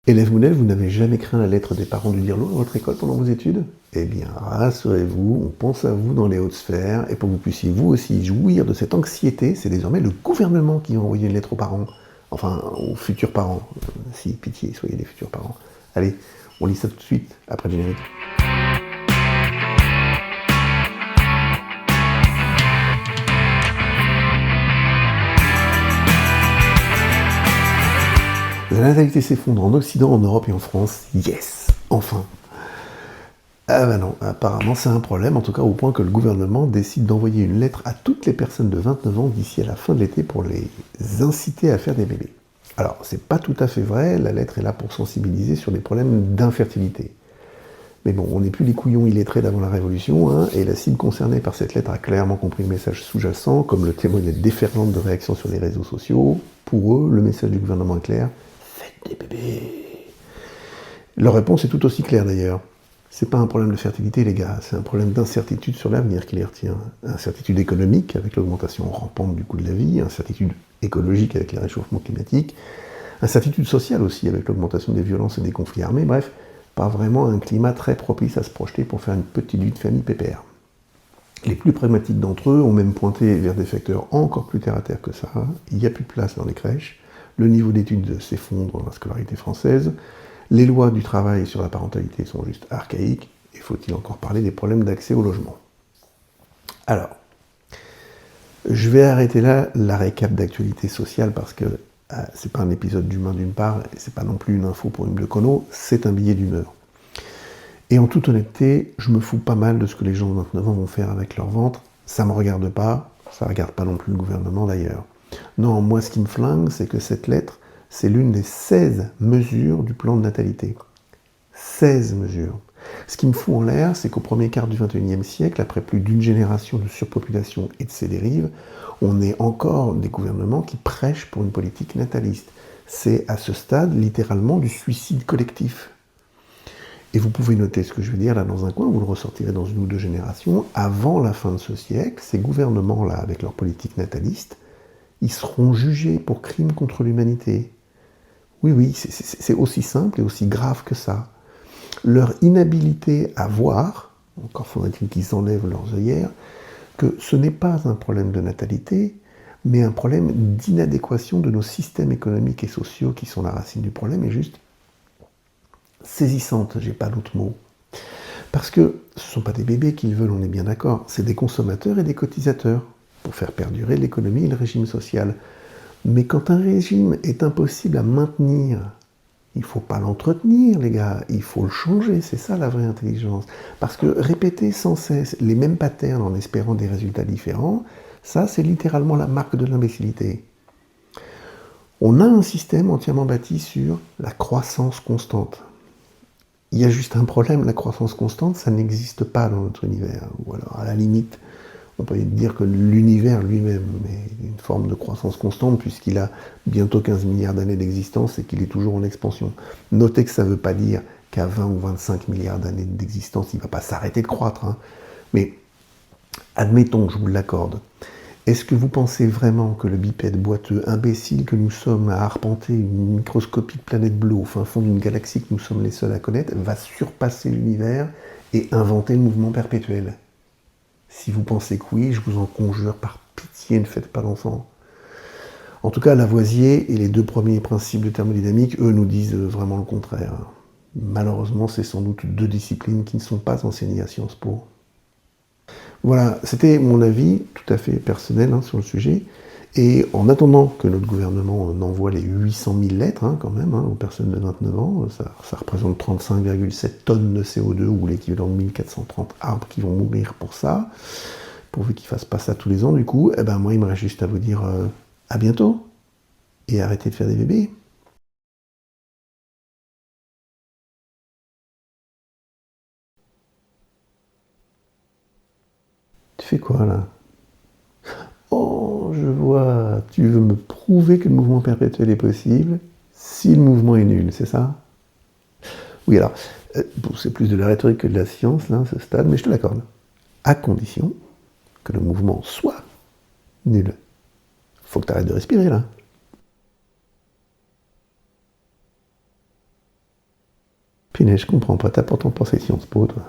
Élève Mounel, vous n'avez jamais craint la lettre des parents du dirlo dans votre école pendant vos études? Eh bien, rassurez-vous, on pense à vous dans les hautes sphères, et pour que vous puissiez vous aussi jouir de cette anxiété, c'est désormais le gouvernement qui va envoyer une lettre aux parents. Enfin, aux futurs parents. Si, pitié, soyez des futurs parents. Allez, on lit ça tout de suite, après le générique. La natalité s'effondre en Occident, en Europe et en France. Yes! Enfin! Ah bah non, apparemment c'est un problème, en tout cas au point que le gouvernement décide d'envoyer une lettre à toutes les personnes de 29 ans d'ici à la fin de l'été pour les inciter à faire des bébés. Alors, c'est pas tout à fait vrai, la lettre est là pour sensibiliser sur les problèmes d'infertilité. Mais bon, on n'est plus les couillons illettrés d'avant la Révolution, hein, et la cible concernée par cette lettre a clairement compris le message sous-jacent, comme le témoignent les déferlantes de réactions sur les réseaux sociaux. Pour eux, le message du gouvernement est clair: faites des bébés. Leur réponse est tout aussi claire d'ailleurs. C'est pas un problème de fertilité, les gars, c'est un problème d'incertitude sur l'avenir qui les retient. Incertitude économique avec l'augmentation rampante du coût de la vie, incertitude écologique avec le réchauffement climatique, incertitude sociale aussi avec l'augmentation des violences et des conflits armés, bref, pas vraiment un climat très propice à se projeter pour faire une petite vie de famille pépère. Les plus pragmatiques d'entre eux ont même pointé vers des facteurs encore plus terre-à-terre que ça. Il n'y a plus de place dans les crèches, le niveau d'études s'effondre dans la scolarité française, les lois du travail sur la parentalité sont juste archaïques, et faut-il encore parler des problèmes d'accès au logement. Alors, je vais arrêter là la récap d'actualité sociale parce que c'est pas un épisode d'Humain d'une part, et c'est pas non plus une info pour une Bleucono, c'est un billet d'humeur. Et en toute honnêteté, je me fous pas mal de ce que les gens de 29 ans vont faire avec leur ventre, ça me regarde pas, ça regarde pas non plus le gouvernement d'ailleurs. Non, moi ce qui me flingue, c'est que cette lettre, c'est l'une des 16 mesures du plan de natalité. 16 mesures. Ce qui me fout en l'air, c'est qu'au premier quart du XXIe siècle, après plus d'une génération de surpopulation et de ses dérives, on est encore des gouvernements qui prêchent pour une politique nataliste. C'est à ce stade, littéralement, du suicide collectif. Et vous pouvez noter ce que je veux dire là dans un coin, vous le ressortirez dans une ou deux générations. Avant la fin de ce siècle, ces gouvernements-là, avec leur politique nataliste, ils seront jugés pour crimes contre l'humanité. Oui, c'est aussi simple et aussi grave que ça. Leur inhabilité à voir, encore faudrait-il qu'ils enlèvent leurs œillères, que ce n'est pas un problème de natalité, mais un problème d'inadéquation de nos systèmes économiques et sociaux qui sont la racine du problème, est juste saisissante, j'ai pas d'autre mot. Parce que ce ne sont pas des bébés qu'ils veulent, on est bien d'accord, c'est des consommateurs et des cotisateurs, pour faire perdurer l'économie et le régime social. Mais quand un régime est impossible à maintenir, il ne faut pas l'entretenir, les gars, il faut le changer, c'est ça la vraie intelligence. Parce que répéter sans cesse les mêmes patterns en espérant des résultats différents, ça c'est littéralement la marque de l'imbécilité. On a un système entièrement bâti sur la croissance constante. Il y a juste un problème, la croissance constante, ça n'existe pas dans notre univers. Ou alors, à la limite, on peut dire que l'univers lui-même est une forme de croissance constante puisqu'il a bientôt 15 milliards d'années d'existence et qu'il est toujours en expansion. Notez que ça ne veut pas dire qu'à 20 ou 25 milliards d'années d'existence, il ne va pas s'arrêter de croître. Hein. Mais admettons que je vous l'accorde. Est-ce que vous pensez vraiment que le bipède boiteux imbécile que nous sommes à arpenter une microscopique planète bleue au fin fond d'une galaxie que nous sommes les seuls à connaître va surpasser l'univers et inventer le mouvement perpétuel? Si vous pensez que oui, je vous en conjure, par pitié, ne faites pas d'enfants. En tout cas, Lavoisier et les deux premiers principes de thermodynamique, eux, nous disent vraiment le contraire. Malheureusement, c'est sans doute deux disciplines qui ne sont pas enseignées à Sciences Po. Voilà, c'était mon avis tout à fait personnel sur le sujet. Et en attendant que notre gouvernement envoie les 800 000 lettres quand même aux personnes de 29 ans, ça représente 35,7 tonnes de CO2 ou l'équivalent de 1430 arbres qui vont mourir pour ça, pourvu qu'ils ne fassent pas ça tous les ans du coup, moi il me reste juste à vous dire à bientôt et arrêtez de faire des bébés. Tu fais quoi là? Oh, je vois, tu veux me prouver que le mouvement perpétuel est possible si le mouvement est nul, c'est ça? Oui, alors, c'est plus de la rhétorique que de la science, là, à ce stade, mais je te l'accorde. À condition que le mouvement soit nul. Faut que tu arrêtes de respirer, là. Punaise, je comprends pas, t'as pourtant pensé Sciences Po, toi.